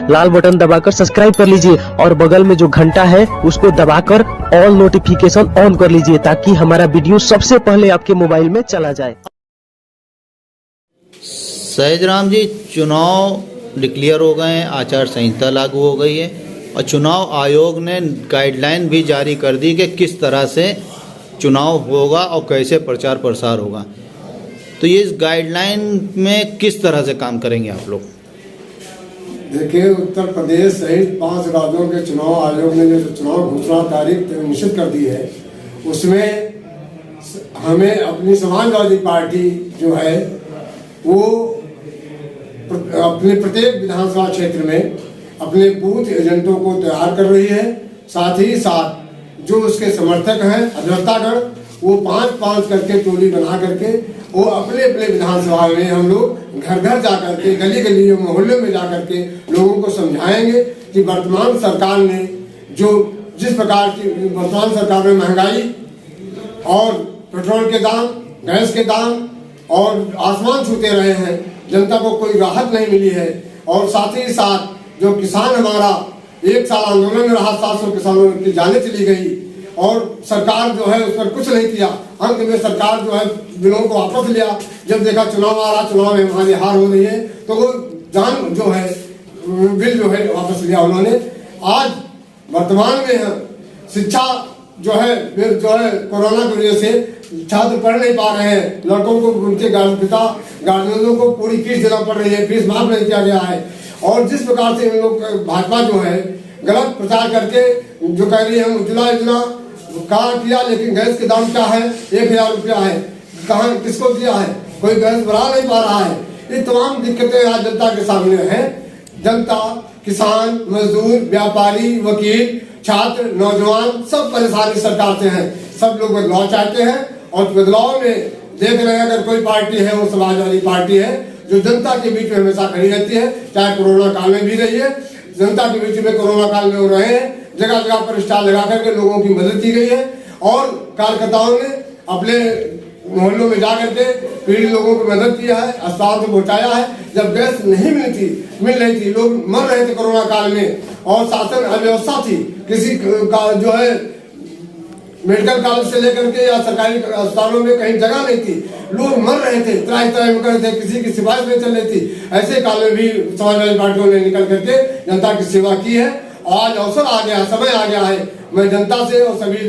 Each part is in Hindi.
लाल बटन दबाकर सब्सक्राइब कर लीजिए और बगल में जो घंटा है उसको दबाकर ऑल नोटिफिकेशन ऑन कर लीजिए ताकि हमारा वीडियो सबसे पहले आपके मोबाइल में चला जाए। सहजराम जी, चुनाव डिक्लेयर हो गए हैं, आचार संहिता लागू हो गई है और चुनाव आयोग ने गाइडलाइन भी जारी कर दी कि किस तरह से चुनाव होगा और कैसे प्रचार प्रसार होगा। तो ये इस गाइडलाइन में किस तरह से काम करेंगे आप लोग? देखिए, उत्तर प्रदेश सहित 5 राज्यों के चुनाव आयोग ने जो चुनाव घोषणा तारीख निश्चित कर दी है, उसमें हमें अपनी समाजवादी पार्टी जो है वो अपने प्रत्येक विधानसभा क्षेत्र में अपने बूथ एजेंटों को तैयार कर रही है। साथ ही साथ जो उसके समर्थक हैं अधिवक्तागण, वो 5-5 करके टोली बना करके वो अपने अपने विधानसभा में हम लोग घर घर जा करके, गली गली मोहल्ले में जा करके लोगों को समझाएंगे कि वर्तमान सरकार ने जिस प्रकार की वर्तमान सरकार में महंगाई और पेट्रोल के दाम, गैस के दाम और आसमान छूते रहे हैं, जनता को कोई राहत नहीं मिली है। और साथ ही साथ जो किसान हमारा 1 साल आंदोलन में रहा, 700 किसानों की जानें चली गई और सरकार जो है उस पर कुछ नहीं किया। अंत में सरकार जो है बिलों को वापस लिया। जब देखा चुनाव आ रहा, चुनाव में हमारी हार हो रही है, तो वो जान जो है बिल जो है वापस लिया उन्होंने। आज वर्तमान में शिक्षा जो है कोरोना की वजह से छात्र पढ़ नहीं पा रहे हैं, लड़कों को उनके गार्जियनों को पूरी फीस देना पड़ रही है, फीस माफ नहीं किया गया है। और जिस प्रकार से इन लोग भाजपा जो है गलत प्रचार करके जो कह रही है हम उज्ज्वला योजना कहा किया, लेकिन गैस के दाम क्या है, 1000 रुपया है, कहाँ किसको दिया है, कोई गैस बढ़ा नहीं पा रहा है। ये तमाम दिक्कतें आज जनता के सामने हैं। जनता, किसान, मजदूर, व्यापारी, वकील, छात्र, नौजवान सब परेशानी सरकार से हैं। सब लोग बदलाव चाहते हैं और बदलाव में देख रहे हैं अगर कोई पार्टी है वो समाजवादी पार्टी है जो जनता के बीच में हमेशा खड़ी रहती है, चाहे कोरोना काल में भी रही है। जनता के बीच में कोरोना काल में वो रहे हैं, जगह जगह पर स्टॉल लगा करके लोगों की मदद की गई है और कार्यकर्ताओं ने अपने मोहल्लों में जाकर के पीड़ित लोगों की मदद किया है, अस्पताल को पहुंचाया है। जब गैस नहीं मिल रही थी, लोग मर रहे थे कोरोना काल में और शासन अव्यवस्था थी, किसी का जो है मेडिकल कॉलेज से लेकर के या सरकारी अस्पतालों में कहीं जगह नहीं थी, लोग मर रहे थे, त्राही त्राही कर रहे थे, किसी की सिफारिश नहीं चल रही थी। ऐसे काल में भी समाजवादी पार्टियों ने निकल करके जनता की सेवा की है। आज अवसर आ गया, समय आ गया है। मैं जनता से और सभी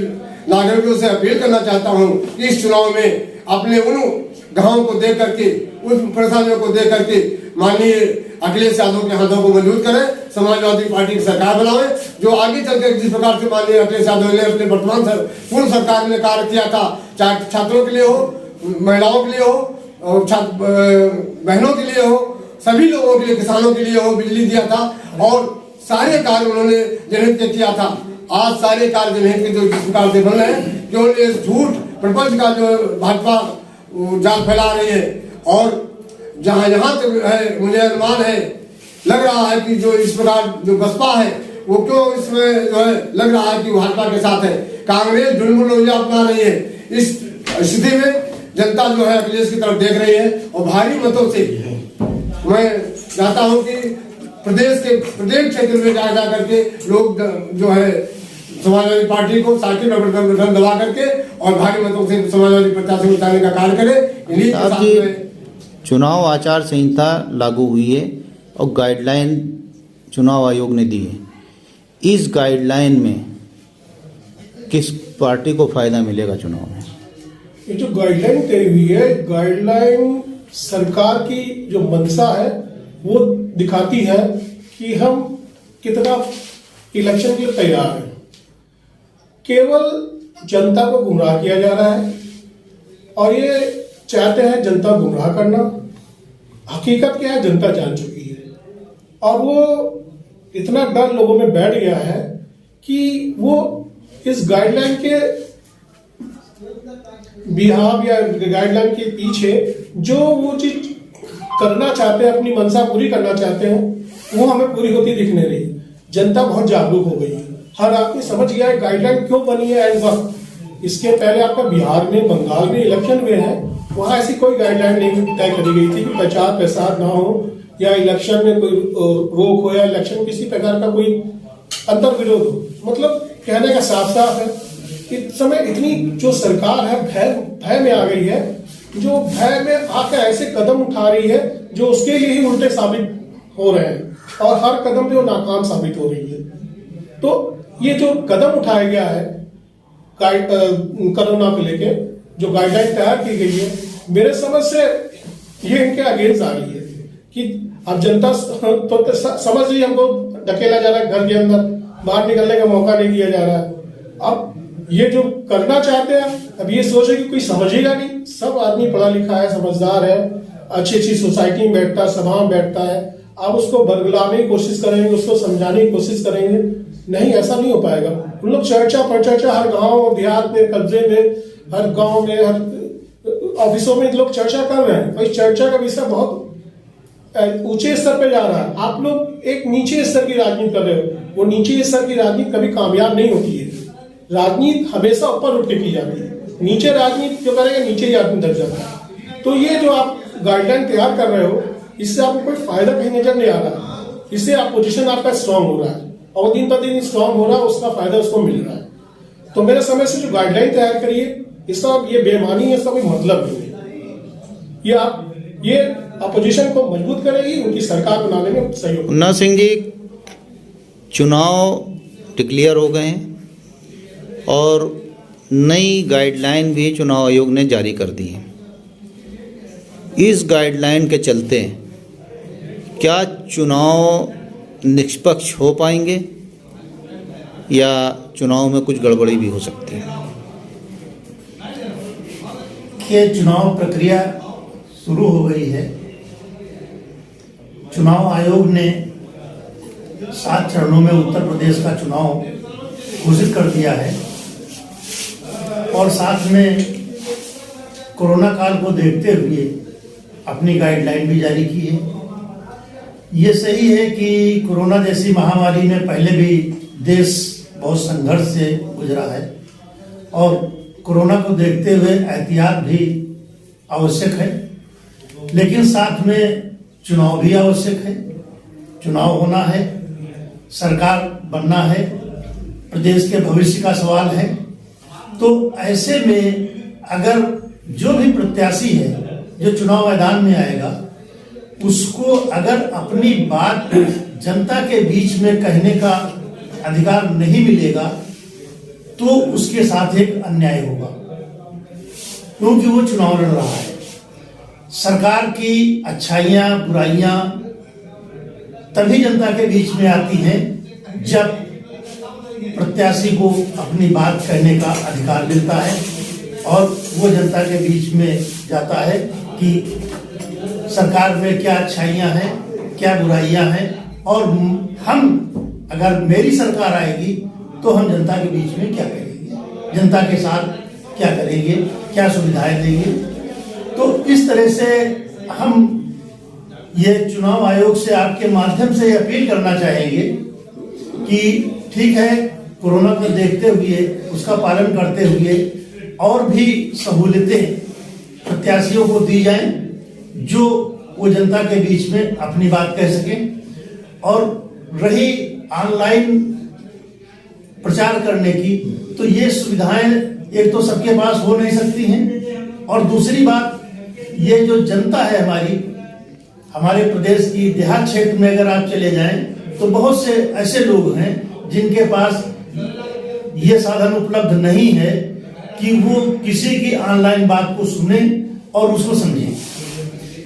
नागरिकों से अपील करना चाहता हूँ कि इस चुनाव में अपने उन गांवों को देख करके, उस परेशानियों को देख करके माननीय अखिलेश यादव के हाथों को मजबूत करें, समाजवादी पार्टी की सरकार बनावे, जो आगे चलकर जिस प्रकार से माननीय अखिलेश यादव ने अपने वर्तमान पूर्व सरकार में कार्य किया था, चाहे छात्रों के लिए हो, महिलाओं के लिए हो और बहनों के लिए हो, सभी लोगों के लिए, किसानों के लिए हो, बिजली दिया था और सारे कार्य उन्होंने जनहित के किया था। आज सारे कार्य जनहित के जो जिस प्रकार से बन रहे हैं, केवल ये झूठ प्रपंच का जो भाजपा जाल फैला रही है और जहाँ तक है मुझे अनुमान है, लग रहा है कि जो इस प्रकार जो बसपा है वो क्यों इसमें जो है लग रहा है कि भाजपा के साथ है। कांग्रेस ढुलमुल ऊर्जा अपना रही है। इस स्थिति में जनता जो है अखिलेश की तरफ देख रही है और भारी मतों से मैं चाहता हूँ कि प्रदेश के प्रत्येक क्षेत्र में जा करके लोग जो है समाजवादी पार्टी को साइकिल में बटन दबा करके और भारी मतों से समाजवादी प्रत्याशी उतारने का कार्य करें। इन्हीं के साथ में चुनाव आचार संहिता लागू हुई है और गाइडलाइन चुनाव आयोग ने दी है। इस गाइडलाइन में किस पार्टी को फायदा मिलेगा चुनाव में? ये जो गाइडलाइन तय हुई है, गाइडलाइन सरकार की जो मंशा है वो दिखाती है कि हम कितना इलेक्शन के लिए तैयार हैं। केवल जनता को गुमराह किया जा रहा है और ये चाहते हैं जनता गुमराह करना। हकीकत क्या है, जनता जान चुकी है और वो इतना डर लोगों में बैठ गया है कि वो इस गाइडलाइन के बिहाव या गाइडलाइन के पीछे जो वो चीज करना चाहते हैं, अपनी मंशा पूरी करना चाहते हैं, वो हमें पूरी होती दिख नहीं रही। जनता बहुत जागरूक हो गई है, हर आदमी समझ गया है गाइडलाइन क्यों बनी है एंड वक्त। इसके पहले आपका बिहार में, बंगाल में इलेक्शन हुए हैं, वहां ऐसी कोई गाइडलाइन नहीं तय करी गई थी कि प्रचार प्रसार ना हो या इलेक्शन में कोई रोक हो या इलेक्शन किसी प्रकार का कोई अंतर विरोध हो। मतलब कहने का साफ साफ है कि इस समय इतनी जो सरकार है भय में आ गई है, जो भय में आकर ऐसे कदम उठा रही है जो उसके लिए ही उल्टे साबित हो रहे हैं और हर कदम पे वो नाकाम साबित हो रही है। तो ये जो कदम उठाया गया है कोरोना को लेके जो गाइडलाइन तैयार की गई है, मेरे समझ से ये इनके अगेंस्ट आ रही है कि अब जनता तो समझ रही है हमको ढकेला जा रहा है घर के अंदर, बाहर निकलने का मौका नहीं दिया जा रहा है। अब ये जो करना चाहते हैं, अब ये सोचे कि कोई समझेगा नहीं, सब आदमी पढ़ा लिखा है, समझदार है, अच्छी सोसाइटी में बैठता है, सभा में बैठता है, आप उसको बरगलाने की कोशिश करेंगे, उसको समझाने की कोशिश करेंगे, नहीं ऐसा नहीं हो पाएगा। उन लोग चर्चा हर गांव देहात में, कब्जे में, हर गांव में, हर ऑफिसों में लोग चर्चा कर रहे हैं। भाई चर्चा का विषय बहुत ऊंचे स्तर पे जा रहा है, आप लोग एक नीचे स्तर की राजनीति कर रहे हो। वो नीचे स्तर की राजनीति कभी कामयाब नहीं होती है। राजनीति हमेशा ऊपर उठ के की जाती है, नीचे राजनीति जो करेगा नीचे ही आदमी दब जाता है। तो ये जो आप गाइडलाइन तैयार कर रहे हो, इससे आपको कोई फायदा कहीं नजर नहीं आ रहा। इससे आप पोजीशन आपका स्ट्रांग हो रहा है और दिन पर दिन स्ट्रांग हो रहा है, उसका फायदा उसको मिल रहा है। तो मेरे समय से जो गाइडलाइन तैयार करिए, इसका ये बेईमानी है, इसका कोई मतलब नहीं है। ये अपोजिशन को मजबूत करेगी, उनकी सरकार बनाने में सहयोग। मुन्ना सिंह जी, चुनाव डिक्लेयर हो गए हैं और नई गाइडलाइन भी चुनाव आयोग ने जारी कर दी है। इस गाइडलाइन के चलते क्या चुनाव निष्पक्ष हो पाएंगे या चुनाव में कुछ गड़बड़ी भी हो सकती है? कि चुनाव प्रक्रिया शुरू हो गई है। चुनाव आयोग ने 7 चरणों में उत्तर प्रदेश का चुनाव घोषित कर दिया है और साथ में कोरोना काल को देखते हुए अपनी गाइडलाइन भी जारी की है। ये सही है कि कोरोना जैसी महामारी में पहले भी देश बहुत संघर्ष से गुजरा है और कोरोना को देखते हुए एहतियात भी आवश्यक है, लेकिन साथ में चुनाव भी आवश्यक है। चुनाव होना है, सरकार बनना है, प्रदेश के भविष्य का सवाल है। तो ऐसे में अगर जो भी प्रत्याशी है जो चुनाव मैदान में आएगा, उसको अगर अपनी बात जनता के बीच में कहने का अधिकार नहीं मिलेगा तो उसके साथ एक अन्याय होगा, क्योंकि वो चुनाव लड़ रहा है। सरकार की अच्छाइयां बुराइयां तभी जनता के बीच में आती हैं जब प्रत्याशी को अपनी बात कहने का अधिकार मिलता है और वो जनता के बीच में जाता है कि सरकार में क्या अच्छाइयां हैं, क्या बुराइयां हैं, और हम अगर मेरी सरकार आएगी तो हम जनता के बीच में क्या करेंगे, जनता के साथ क्या करेंगे, क्या सुविधाएं देंगे। तो इस तरह से हम ये चुनाव आयोग से आपके माध्यम से अपील करना चाहेंगे कि ठीक है, कोरोना को देखते हुए उसका पालन करते हुए और भी सहूलियतें प्रत्याशियों को दी जाएं जो वो जनता के बीच में अपनी बात कह सकें। और रही ऑनलाइन प्रचार करने की, तो ये सुविधाएं एक तो सबके पास हो नहीं सकती हैं और दूसरी बात, ये जो जनता है हमारे प्रदेश की देहात क्षेत्र में अगर आप चले जाएं तो बहुत से ऐसे लोग हैं जिनके पास ये साधन उपलब्ध नहीं है कि वो किसी की ऑनलाइन बात को सुने और उसको समझें।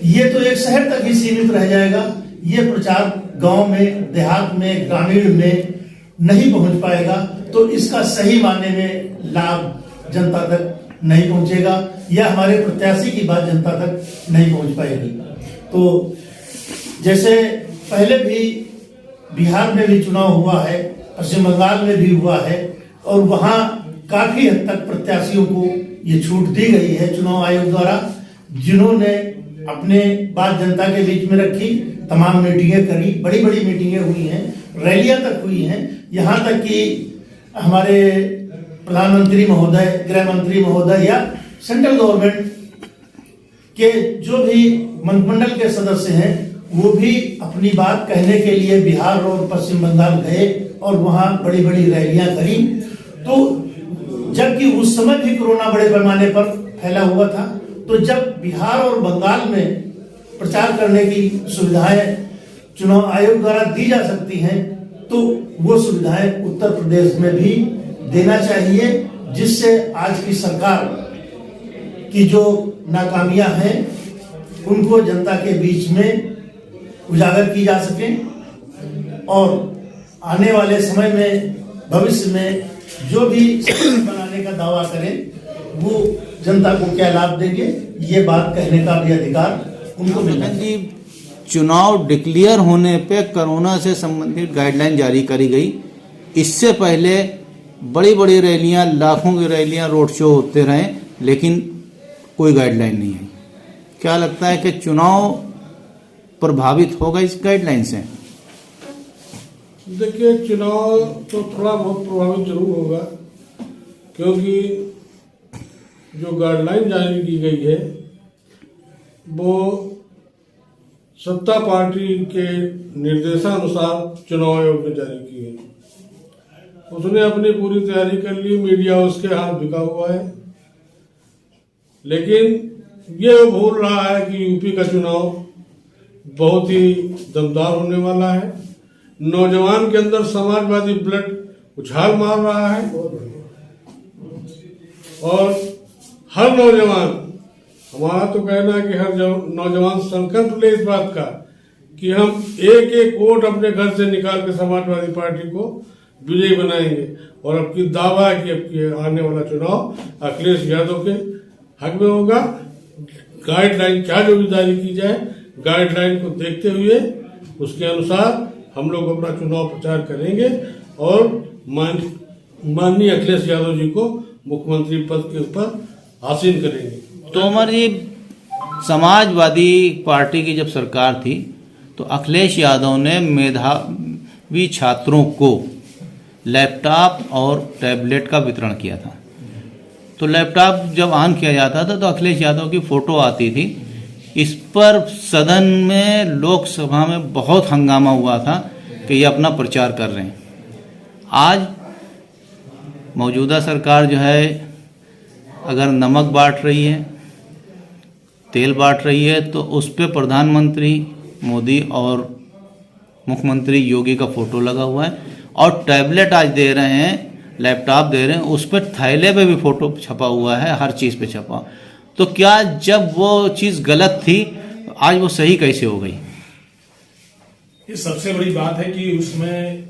ये तो एक शहर तक ही सीमित रह जाएगा, ये प्रचार गांव में, देहात में, ग्रामीण में नहीं पहुंच पाएगा, तो इसका सही मायने में लाभ जनता तक नहीं पहुंचेगा या हमारे प्रत्याशी की बात जनता तक नहीं पहुंच पाएगी। तो जैसे पहले भी बिहार में भी चुनाव हुआ है, पश्चिम बंगाल में भी हुआ है और वहां काफी हद तक प्रत्याशियों को ये छूट दी गई है चुनाव आयोग द्वारा, जिन्होंने अपने बात जनता के बीच में रखी, तमाम मीटिंगें करी, बड़ी बड़ी मीटिंगें हुई हैं, रैलियां तक हुई हैं, यहाँ तक कि हमारे प्रधानमंत्री महोदय, गृह मंत्री महोदय या सेंट्रल गवर्नमेंट के जो भी मंत्रिमंडल के सदस्य हैं, वो भी अपनी बात कहने के लिए बिहार और पश्चिम बंगाल गए और वहाँ बड़ी बड़ी रैलियां करी। तो जबकि उस समय भी कोरोना बड़े पैमाने पर फैला हुआ था, तो जब बिहार और बंगाल में प्रचार करने की सुविधाएं चुनाव आयोग द्वारा दी जा सकती हैं, तो वो सुविधाएं उत्तर प्रदेश में भी देना चाहिए, जिससे आज की सरकार की जो नाकामियां हैं उनको जनता के बीच में उजागर की जा सके और आने वाले समय में भविष्य में जो भी सरकार बनाने का दावा करें वो जनता को क्या लाभ देंगे, ये बात कहने का भी अधिकार उनको मिलना चाहिए। चुनाव डिक्लेयर होने पे कोरोना से संबंधित गाइडलाइन जारी करी गई। इससे पहले बड़ी बड़ी रैलियां, लाखों की रैलियां, रोड शो होते रहे, लेकिन कोई गाइडलाइन नहीं है। क्या लगता है कि चुनाव प्रभावित होगा इस गाइडलाइन से? देखिए, चुनाव तो थोड़ा बहुत प्रभावित जरूर होगा, क्योंकि जो गाइडलाइन जारी की गई है वो सत्ता पार्टी के निर्देशानुसार चुनाव आयोग ने जारी की है। उसने अपनी पूरी तैयारी कर ली, मीडिया उसके हाथ बिका हुआ है, लेकिन ये भूल रहा है कि यूपी का चुनाव बहुत ही दमदार होने वाला है। नौजवान के अंदर समाजवादी ब्लड उछाल मार रहा है और हर नौजवान, हमारा तो कहना है कि हर नौजवान संकल्प ले इस बात का कि हम एक एक वोट अपने घर से निकाल के समाजवादी पार्टी को विजयी बनाएंगे। और अब की दावा है कि अब की आने वाला चुनाव अखिलेश यादव के हक में होगा। गाइडलाइन क्या जो भी जारी की जाए, गाइडलाइन को देखते हुए उसके अनुसार हम लोग अपना चुनाव प्रचार करेंगे और माननीय अखिलेश यादव जी को मुख्यमंत्री पद के ऊपर आसीन करेंगे। तोमर जी, समाजवादी पार्टी की जब सरकार थी तो अखिलेश यादव ने मेधावी छात्रों को लैपटॉप और टैबलेट का वितरण किया था। तो लैपटॉप जब ऑन किया जाता था तो अखिलेश यादव की फोटो आती थी। इस पर सदन में, लोकसभा में बहुत हंगामा हुआ था कि ये अपना प्रचार कर रहे हैं। आज मौजूदा सरकार जो है अगर नमक बांट रही है, तेल बांट रही है, तो उस पर प्रधानमंत्री मोदी और मुख्यमंत्री योगी का फोटो लगा हुआ है। और टैबलेट आज दे रहे हैं, लैपटॉप दे रहे हैं, उस पर थैले पे भी फोटो छपा हुआ है, हर चीज़ पे छपा। तो क्या जब वो चीज़ गलत थी, आज वो सही कैसे हो गई? ये सबसे बड़ी बात है कि उसमें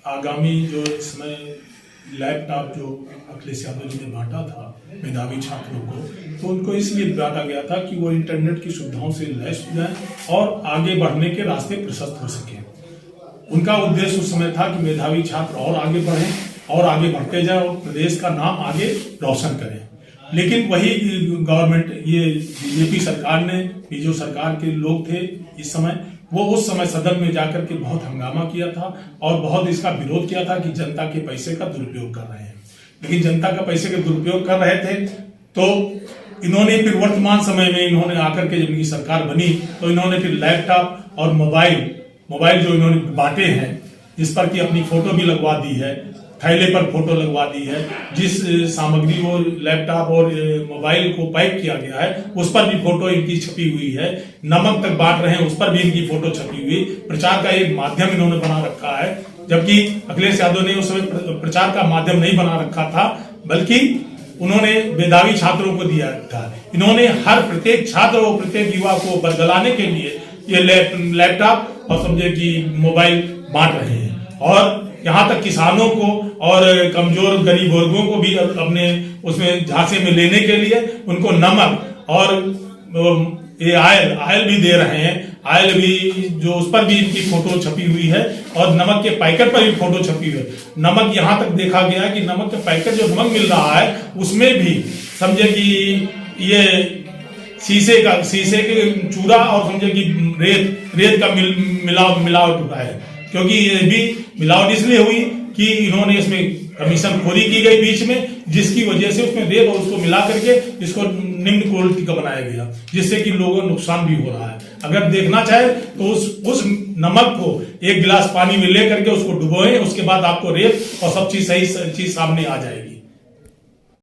आगामी जो इसमें लैपटॉप जो अखिलेश यादव जी ने बांटा था मेधावी छात्रों को, तो उनको इसलिए बांटा गया था कि वो इंटरनेट की सुविधाओं से लैस हो जाए और आगे बढ़ने के रास्ते प्रशस्त हो सके। उनका उद्देश्य उस समय था कि मेधावी छात्र और आगे बढ़ें और आगे बढ़ते जाए और प्रदेश का नाम आगे रोशन करें। लेकिन वही गवर्नमेंट, ये बीजेपी सरकार ने, ये जो सरकार के लोग थे इस समय, वो उस समय सदन में जाकर के बहुत हंगामा किया था और बहुत इसका विरोध किया था कि जनता के पैसे का दुरुपयोग कर रहे हैं। लेकिन जनता का पैसे का दुरुपयोग कर रहे थे तो इन्होंने फिर वर्तमान समय में इन्होंने आकर के जब इनकी सरकार बनी तो इन्होंने फिर लैपटॉप और मोबाइल जो इन्होंने बांटे हैं, जिस पर कि अपनी फोटो भी लगवा दी है, थैले पर फोटो लगवा दी है, जिस सामग्री वो लैपटॉप और मोबाइल को पैक किया गया है उस पर भी फोटो इनकी छपी हुई है। नमक तक बांट रहे हैं उस पर भी इनकी फोटो छपी हुई। प्रचार का एक माध्यम इन्होंने बना रखा है, जबकि अखिलेश यादव ने उस समय प्रचार का माध्यम नहीं बना रखा था, बल्कि उन्होंने मेधावी छात्रों को दिया था। इन्होंने हर प्रत्येक छात्र और प्रत्येक युवा को बरगलाने के लिए ये लैपटॉप और समझे कि मोबाइल बांट रहे हैं। और यहाँ तक किसानों को और कमजोर गरीब वर्गों को भी अपने उसमें झांसे में लेने के लिए उनको नमक और ये आयल भी दे रहे हैं। आयल भी जो उस पर भी इनकी फोटो छपी हुई है और नमक के पैकेट पर भी फोटो छपी हुई है। नमक यहाँ तक देखा गया कि नमक के पैकेट जो नमक मिल रहा है उसमें भी समझे कि ये शीशे के चूरा और समझे कि रेत का मिलावट होता है। क्योंकि ये भी मिलावट इसलिए हुई कि इन्होंने इसमें कमीशन खोरी की गई बीच में, जिसकी वजह से उसमें रेत और उसको मिला करके इसको निम्न क्वालिटी का बनाया गया, जिससे कि लोगों को नुकसान भी हो रहा है। अगर देखना चाहे तो उस नमक को एक गिलास पानी में ले करके उसको डुबोएं, उसके बाद आपको रेत और सब चीज सही चीज सामने आ जाएगी।